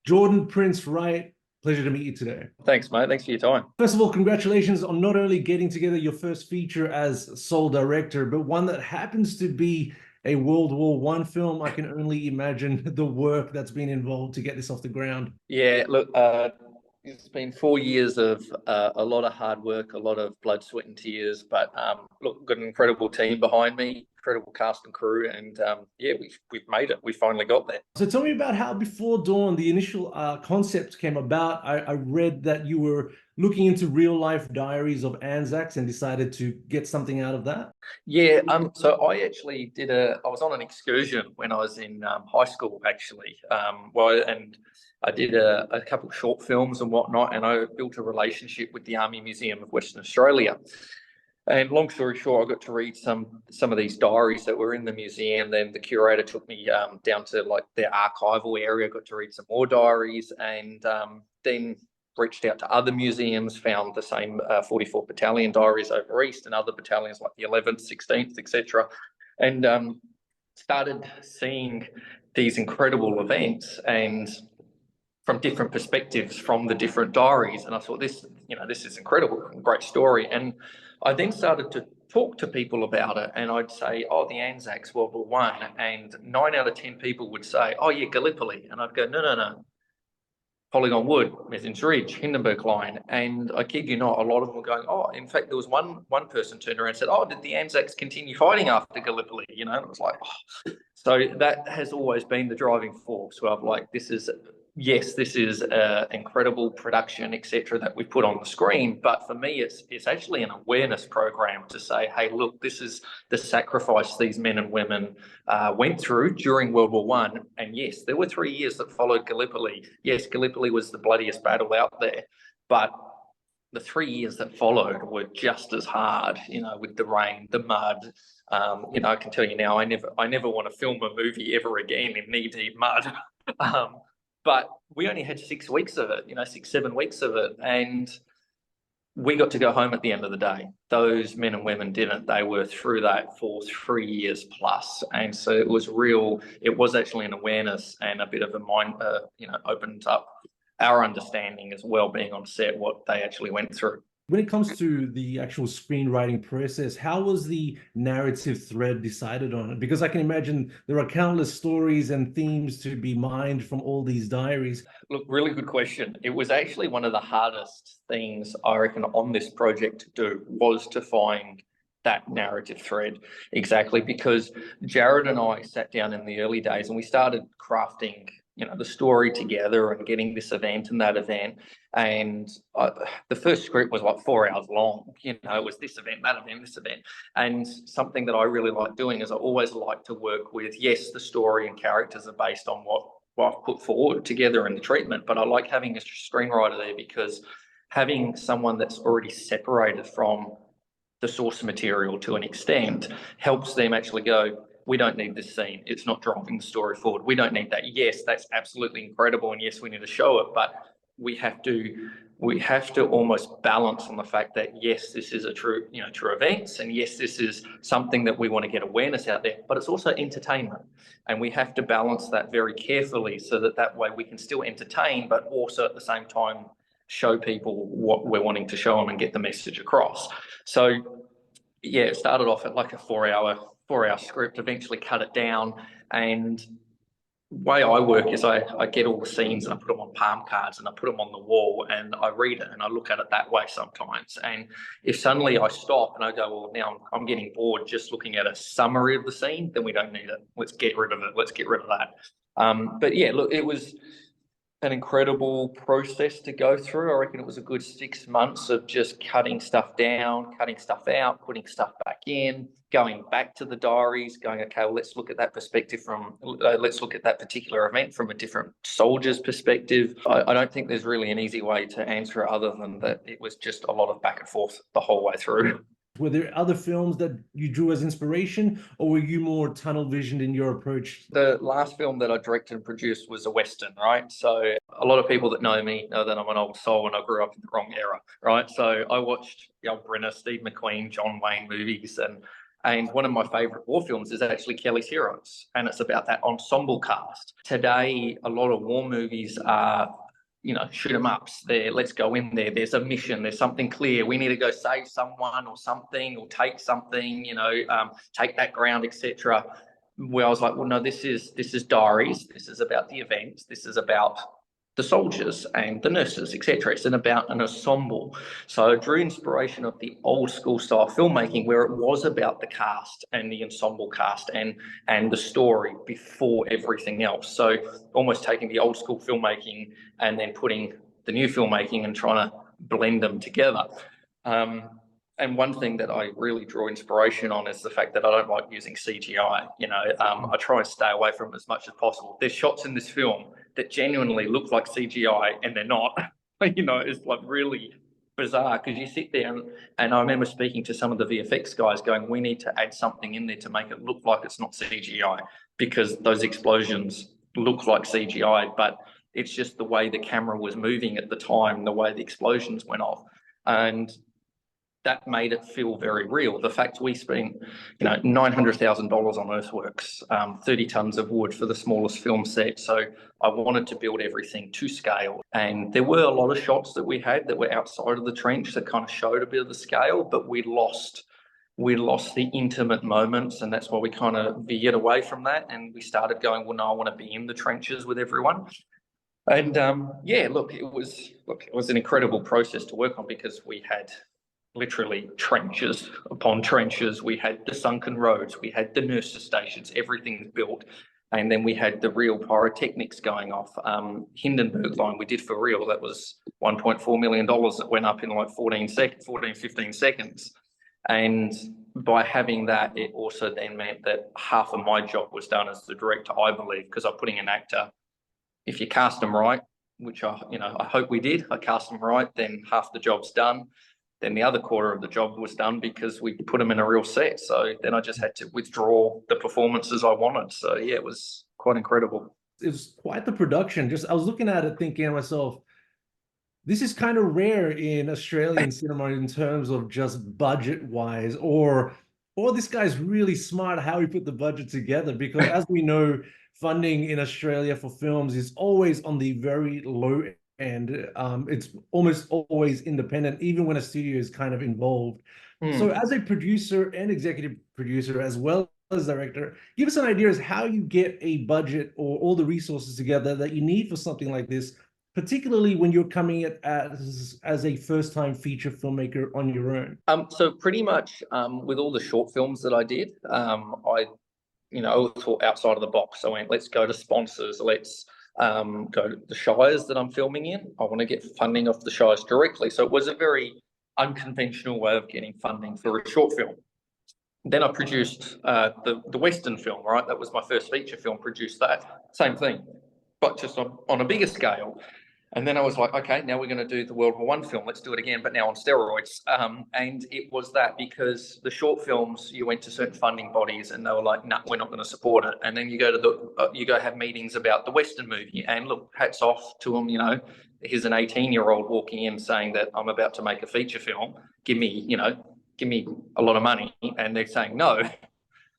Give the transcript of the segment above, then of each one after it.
Jordon Prince-Wright, pleasure to meet you today. Thanks, mate. Thanks for your time. First of all, congratulations on not only getting together your first feature as sole director, but one that happens to be a World War One film. I can only imagine the work that's been involved to get this off the ground. Yeah, look, it's been 4 years of a lot of hard work, a lot of blood, sweat, and tears. But look, got an incredible team behind me, incredible cast and crew, and yeah, we've made it. We finally got there. So tell me about how Before Dawn, the initial concept came about. I read that you were looking into real life diaries of Anzacs and decided to get something out of that. Yeah, so I actually I was on an excursion when I was in high school, actually. And I did a couple of short films and whatnot, and I built a relationship with the Army Museum of Western Australia. And long story short, I got to read some of these diaries that were in the museum. Then the curator took me down to like their archival area, got to read some more diaries, and then reached out to other museums, found the same 44 Battalion diaries over East and other battalions like the 11th, 16th, etc. And started seeing these incredible events and from different perspectives from the different diaries. And I thought this is incredible, great story. And I then started to talk to people about it, and I'd say, oh, the Anzacs, World War One, and 9 out of 10 people would say, oh yeah, Gallipoli. And I'd go, no, Polygon Wood, Methens Ridge, Hindenburg Line. And I kid you not, a lot of them were going, oh, in fact, there was one person turned around and said, oh, did the Anzacs continue fighting after Gallipoli? And it was like, oh. So that has always been the driving force where I'm like, this is incredible production, etc., that we put on the screen. But for me, it's actually an awareness program to say, hey, look, this is the sacrifice these men and women went through during World War One. And yes, there were 3 years that followed Gallipoli. Yes, Gallipoli was the bloodiest battle out there, but the 3 years that followed were just as hard, with the rain, the mud. I can tell you now, I never want to film a movie ever again in knee-deep mud. But we only had 6 weeks of it, 6, 7 weeks of it. And we got to go home at the end of the day. Those men and women didn't. They were through that for 3 years plus. And so it was actually an awareness and a bit of a mind, opened up our understanding as well, being on set, what they actually went through. When it comes to the actual screenwriting process, how was the narrative thread decided on? Because I can imagine there are countless stories and themes to be mined from all these diaries. Look, really good question. It was actually one of the hardest things I reckon on this project to do was to find that narrative thread, exactly, because Jared and I sat down in the early days and we started crafting the story together and getting this event and that event. And the first script was like 4 hours long. It was this event, that event, this event. And something that I really like doing is I always like to work with, yes, the story and characters are based on what I've put forward together in the treatment, but I like having a screenwriter there because having someone that's already separated from the source material to an extent helps them actually go, we don't need this scene. It's not driving the story forward. We don't need that. Yes, that's absolutely incredible. And yes, we need to show it, but we have to almost balance on the fact that yes, this is a true events. And yes, this is something that we want to get awareness out there, but it's also entertainment. And we have to balance that very carefully so that way we can still entertain, but also at the same time, show people what we're wanting to show them and get the message across. So yeah, it started off at like a 4 hour script, eventually cut it down. And the way I work is I get all the scenes and I put them on palm cards and I put them on the wall and I read it and I look at it that way sometimes. And if suddenly I stop and I go, well, now I'm getting bored just looking at a summary of the scene, then we don't need it. Let's get rid of it. Let's get rid of that. But yeah, look, it was an incredible process to go through. I reckon it was a good 6 months of just cutting stuff down, cutting stuff out, putting stuff back in, going back to the diaries, going, okay, well, let's look at that perspective let's look at that particular event from a different soldier's perspective. I don't think there's really an easy way to answer it other than that it was just a lot of back and forth the whole way through. Were there other films that you drew as inspiration, or were you more tunnel visioned in your approach? The last film that I directed and produced was a Western, right? So a lot of people that know me know that I'm an old soul and I grew up in the wrong era, right? So I watched the old Brenner, Steve McQueen, John Wayne movies, and And one of my favorite war films is actually Kelly's Heroes, and it's about that ensemble cast. Today, a lot of war movies are, shoot 'em ups. Let's go in there. There's a mission. There's something clear. We need to go save someone or something, or take something. Take that ground, etc. Where I was like, well, no, this is diaries. This is about the events. This is about the soldiers and the nurses, etc. It's about an ensemble. So I drew inspiration of the old school style filmmaking, where it was about the cast and the ensemble cast and the story before everything else. So almost taking the old school filmmaking and then putting the new filmmaking and trying to blend them together. And one thing that I really draw inspiration on is the fact that I don't like using CGI. I try and stay away from it as much as possible. There's shots in this film that genuinely look like CGI and they're not. It's like really bizarre, because you sit there and I remember speaking to some of the VFX guys going, we need to add something in there to make it look like it's not CGI, because those explosions look like CGI, but it's just the way the camera was moving at the time, the way the explosions went off. And that made it feel very real. The fact we spent, $900,000 on earthworks, 30 tons of wood for the smallest film set. So I wanted to build everything to scale. And there were a lot of shots that we had that were outside of the trench that kind of showed a bit of the scale, but we lost the intimate moments. And that's why we kind of veered away from that. And we started going, well, no, I want to be in the trenches with everyone. And it was an incredible process to work on, because we had literally trenches upon trenches. We had the sunken roads, we had the nurses stations, everything's built. And then we had the real pyrotechnics going off. Hindenburg line we did for real. That was $1.4 million that went up in like 15 seconds. And by having that, it also then meant that half of my job was done as the director, I believe, because I'm putting an actor, if you cast them right, which I hope we did, I cast them right, then half the job's done. Then the other quarter of the job was done because we put them in a real set. So then I just had to withdraw the performances I wanted. So yeah, it was quite incredible. It was quite the production. I was looking at it thinking to myself, this is kind of rare in Australian cinema in terms of just budget wise, or this guy's really smart how he put the budget together, because as we know, funding in Australia for films is always on the very low end. It's almost always independent, even when a studio is kind of involved. So as a producer and executive producer, as well as director, give us an idea as how you get a budget or all the resources together that you need for something like this, particularly when you're coming at as a first-time feature filmmaker on your own. So pretty much with all the short films that I did, I thought outside of the box. I went, let's go to sponsors, let's go to the shires that I'm filming in. I want to get funding off the shires directly. So it was a very unconventional way of getting funding for a short film. Then I produced the Western film, right? That was my first feature film, produced that. Same thing, but just on a bigger scale. And then I was like, okay, now we're going to do the World War I film. Let's do it again, but now on steroids. And it was that, because the short films, you went to certain funding bodies and they were like, no, we're not going to support it. And then you go to you go have meetings about the Western movie, and look, hats off to them. Here's an 18-year-old walking in saying that I'm about to make a feature film. Give me a lot of money. And they're saying no.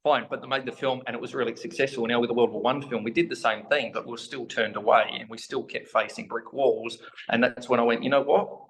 Fine, but they made the film and it was really successful. Now with the World War I film, we did the same thing, but we were still turned away and we still kept facing brick walls. And that's when I went, you know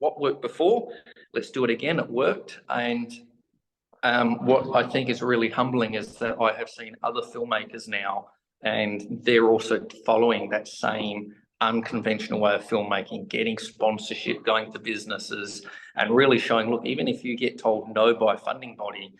what worked before? Let's do it again. It worked. And what I think is really humbling is that I have seen other filmmakers now, and they're also following that same unconventional way of filmmaking, getting sponsorship, going to businesses, and really showing, look, even if you get told no by a funding body,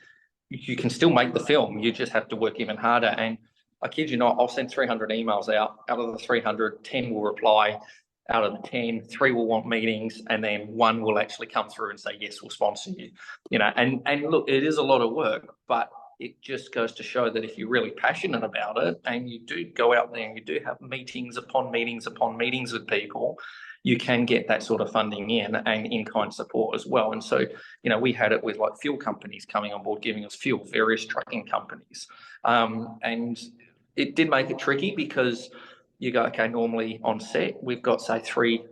you can still make the film. You just have to work even harder. And I kid you not, I'll send 300 emails out. Out of the 300, 10 will reply. Out of the 10, 3 will want meetings, and then 1 will actually come through and say, yes, we'll sponsor you. And look, it is a lot of work, but it just goes to show that if you're really passionate about it and you do go out there and you do have meetings upon meetings upon meetings with people, you can get that sort of funding in and in-kind support as well. And so, we had it with like fuel companies coming on board, giving us fuel, various trucking companies. And it did make it tricky, because you go, okay, normally on set, we've got, say, three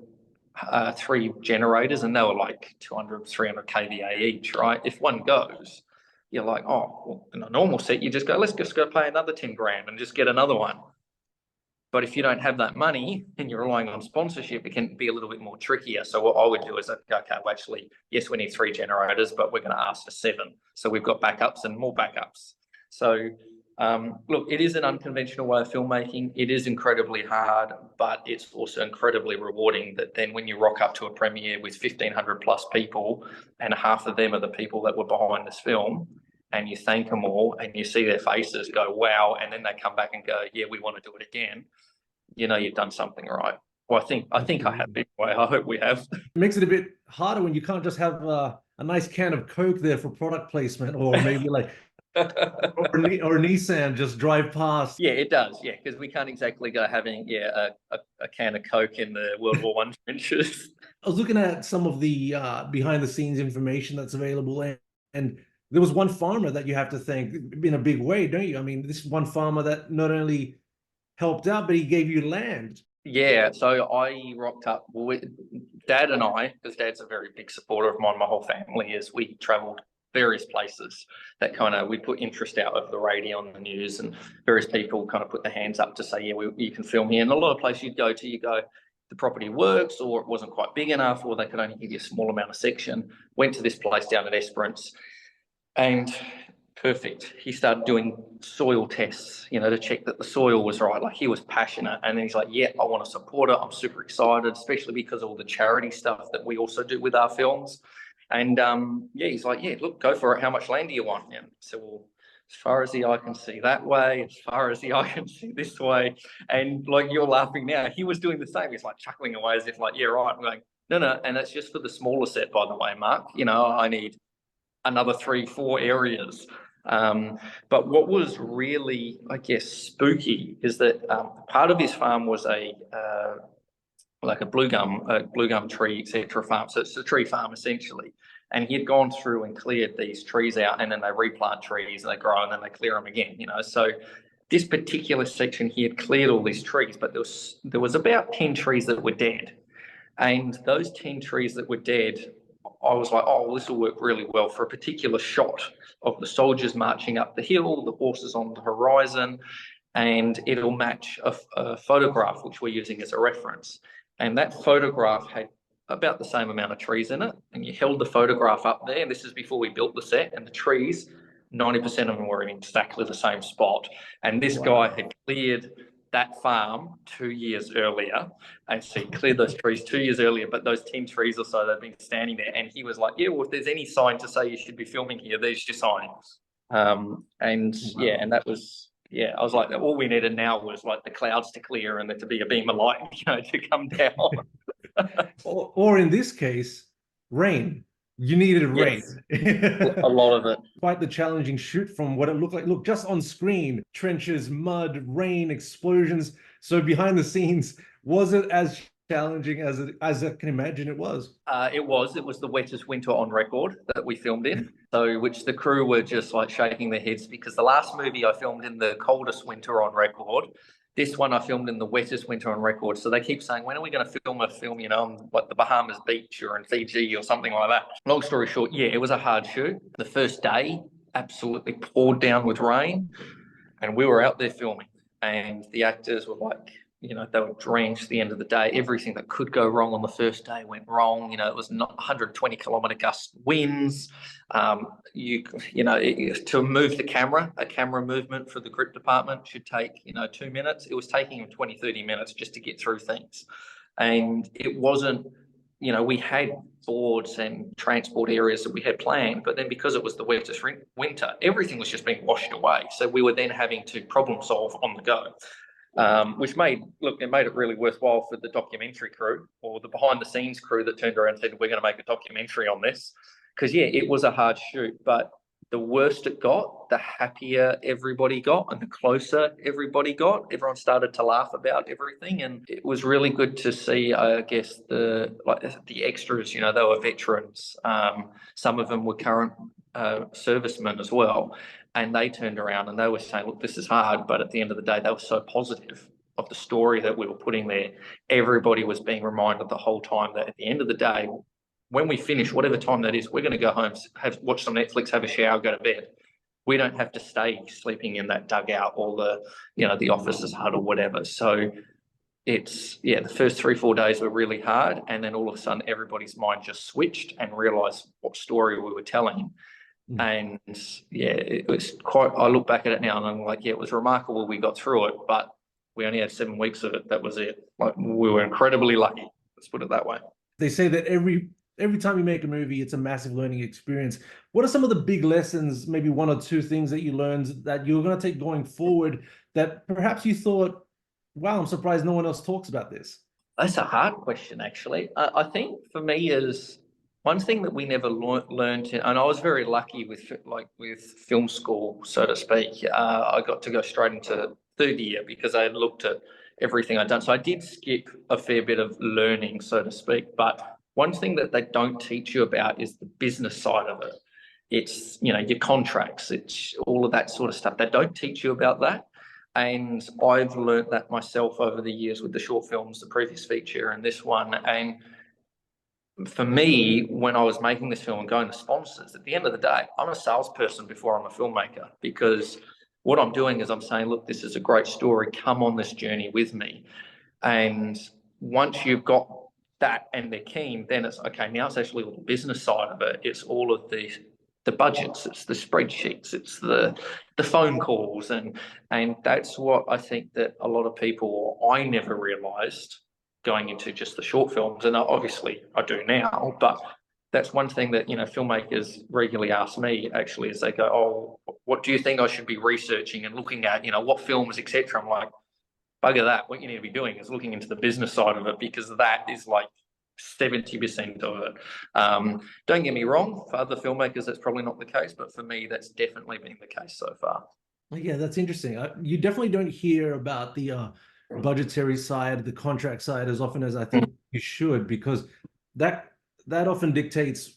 generators, and they were like 200, 300 kVA each, right? If one goes, you're like, oh, well, in a normal set, you just go, let's just go pay another 10 grand and just get another one. But if you don't have that money and you're relying on sponsorship, it can be a little bit more trickier. So what I would do is, okay, well, actually, yes, we need 3 generators, but we're going to ask for 7. So we've got backups and more backups. So look, it is an unconventional way of filmmaking. It is incredibly hard, but it's also incredibly rewarding that then when you rock up to a premiere with 1,500 plus people and half of them are the people that were behind this film, and you thank them all and you see their faces go, wow, and then they come back and go, yeah, we want to do it again. You know, you've done something right. Well, I think I have been. I hope we have. It makes it a bit harder when you can't just have a nice can of Coke there for product placement, or maybe like or Nissan just drive past. Yeah, it does. Yeah, because we can't exactly go having a can of Coke in the World War One trenches. I was looking at some of the behind the scenes information that's available, and there was one farmer that you have to thank in a big way, don't you? I mean, this one farmer that not only helped out, but he gave you land. Yeah, so I rocked up with Dad and I, because Dad's a very big supporter of mine. My whole family is. We travelled various places that kind of we put interest out over the radio and the news, and various people kind of put their hands up to say, yeah, you can film here. And a lot of places you'd go to, you go, the property works, or it wasn't quite big enough, or they could only give you a small amount of section. Went to this place down at Esperance, and perfect. He started doing soil tests, to check that the soil was right. Like, he was passionate, and then he's like, yeah, I want to support it. I'm super excited, especially because of all the charity stuff that we also do with our films. And yeah, he's like, yeah, look, go for it. How much land do you want? And so, well, as far as the eye can see that way, as far as the eye can see this way. And like, you're laughing now, he was doing the same. He's like chuckling away as if like, yeah, right. I'm going, no. And that's just for the smaller set, by the way, Mark. I need another 3-4 areas. But what was really, I guess, spooky is that part of his farm was like a blue gum tree, etc. farm. So it's a tree farm essentially. And he had gone through and cleared these trees out, and then they replant trees and they grow, and then they clear them again. So this particular section, he had cleared all these trees, but there was about 10 trees that were dead. And those 10 trees that were dead, I was like, oh, well, this will work really well for a particular shot of the soldiers marching up the hill, the horses on the horizon, and it'll match a photograph which we're using as a reference. And that photograph had about the same amount of trees in it. And you held the photograph up there, and this is before we built the set, and the trees, 90% of them were in exactly the same spot. And this guy had cleared that farm 2 years earlier, and so he cleared those trees 2 years earlier, but those 10 trees or so that had been standing there, and he was like, yeah, well, if there's any sign to say you should be filming here, there's your sign. And that was, yeah, I was like, all we needed now was like the clouds to clear and there to be a beam of light, to come down. or in this case, rain. You needed rain. Yes, a lot of it. Quite the challenging shoot from what it looked like. Look, just on screen, trenches, mud, rain, explosions. So behind the scenes, was it as challenging as I can imagine it was? It was the wettest winter on record that we filmed in. So, which the crew were just like shaking their heads, because the last movie I filmed in the coldest winter on record. This one I filmed in the wettest winter on record. So they keep saying, when are we going to film a film, on like the Bahamas beach or in Fiji or something like that? Long story short, yeah, it was a hard shoot. The first day absolutely poured down with rain, and we were out there filming, and the actors were like, they were drenched. At the end of the day, everything that could go wrong on the first day went wrong. It was not 120 kilometer gust winds. To move the camera, a camera movement for the grip department should take, 2 minutes. It was taking them 20, 30 minutes just to get through things. And it wasn't, we had boards and transport areas that we had planned, but then because it was the wettest winter, everything was just being washed away. So we were then having to problem solve on the go. Which made it really worthwhile for the documentary crew, or the behind the scenes crew, that turned around and said, we're going to make a documentary on this. Because yeah, it was a hard shoot, but the worse it got, the happier everybody got, and the closer everybody got. Everyone started to laugh about everything, and it was really good to see, I guess, the extras, they were veterans. Some of them were current servicemen as well. And they turned around and they were saying, look, this is hard, but at the end of the day, they were so positive of the story that we were putting there. Everybody was being reminded the whole time that at the end of the day, when we finish, whatever time that is, we're going to go home, watch some Netflix, have a shower, go to bed. we don't have to stay sleeping in that dugout or the officer's hut or whatever. So it's, yeah, the first 3-4 days were really hard. And then all of a sudden, everybody's mind just switched and realized what story we were telling. And yeah, it was quite, I look back at it now and I'm like, yeah, it was remarkable we got through it, but we only had 7 weeks of it. That was it. Like, we were incredibly lucky. Let's put it that way. They say that every time you make a movie, it's a massive learning experience. What are some of the big lessons, maybe 1 or 2 things that you learned that you're going to take going forward that perhaps you thought, wow, I'm surprised no one else talks about this? That's a hard question, actually. I think for me is one thing that we never learned, and I was very lucky with film school, so to speak. I got to go straight into third year because I had looked at everything I'd done. So I did skip a fair bit of learning, so to speak. But one thing that they don't teach you about is the business side of it. It's, your contracts, it's all of that sort of stuff. They don't teach you about that. And I've learned that myself over the years with the short films, the previous feature and this one. And for me, when I was making this film and going to sponsors, at the end of the day, I'm a salesperson before I'm a filmmaker, because what I'm doing is I'm saying, look, this is a great story. Come on this journey with me. And once you've got that and they're keen, then it's okay. Now it's actually all the business side of it. It's all of the budgets, it's the spreadsheets, it's the phone calls, and that's what I think that a lot of people, or I never realised going into just the short films, and obviously I do now, but that's one thing that filmmakers regularly ask me, actually, is they go, oh, what do you think I should be researching and looking at, what films, etc. I'm like, bugger that. What you need to be doing is looking into the business side of it, because that is like 70% of it. Don't get me wrong, for other filmmakers, that's probably not the case, but for me, that's definitely been the case so far. Yeah, that's interesting. You definitely don't hear about the budgetary side, the contract side as often as I think you should, because that that often dictates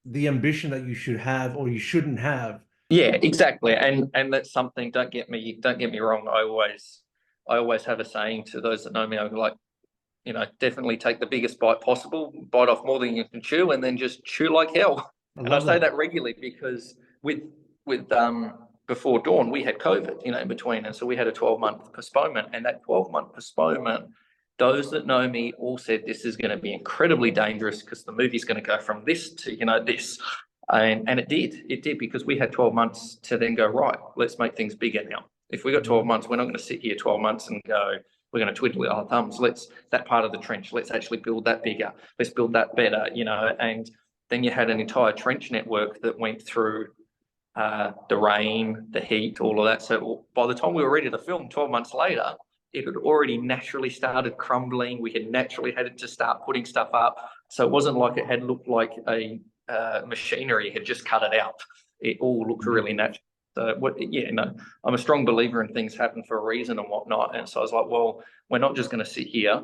the ambition that you should have or you shouldn't have. Yeah, exactly. And that's something, don't get me wrong, I always have a saying to those that know me. I'm like, definitely take the biggest bite possible, bite off more than you can chew, and then just chew like hell. I And I love say that. that regularly because with before Dawn, we had COVID, in between, and so we had a 12-month postponement. And that 12-month postponement, those that know me all said this is going to be incredibly dangerous because the movie's going to go from this to this, and it did because we had 12 months to then go, right, let's make things bigger now. If we got 12 months, we're not going to sit here 12 months and go, we're going to twiddle our thumbs. Let's, that part of the trench, let's actually build that bigger. Let's build that better, and then you had an entire trench network that went through the rain, the heat, all of that. So by the time we were ready to film 12 months later, it had already naturally started crumbling. We had naturally had to start putting stuff up. So it wasn't like it had looked like a machinery had just cut it out. It all looked really natural. So I'm a strong believer in things happen for a reason and whatnot. And so I was like, well, we're not just going to sit here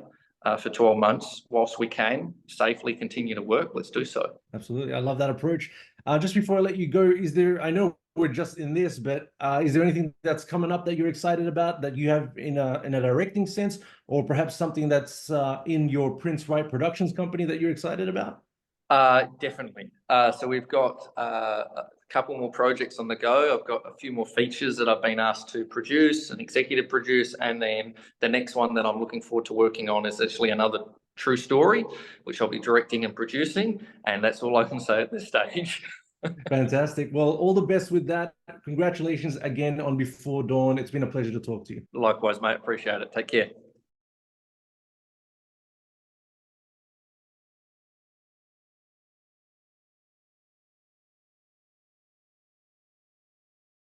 for 12 months whilst we can safely continue to work. Let's do so. Absolutely. I love that approach. Just before I let you go, I know we're just in this, but is there anything that's coming up that you're excited about that you have in a directing sense, or perhaps something that's in your Prince-Wright Productions company that you're excited about? Definitely. So we've got a couple more projects on the go. I've got a few more features that I've been asked to produce and executive produce. And then the next one that I'm looking forward to working on is actually another true story, which I'll be directing and producing. And that's all I can say at this stage. Fantastic. Well, all the best with that. Congratulations again on Before Dawn. It's been a pleasure to talk to you. Likewise, mate. Appreciate it. Take care.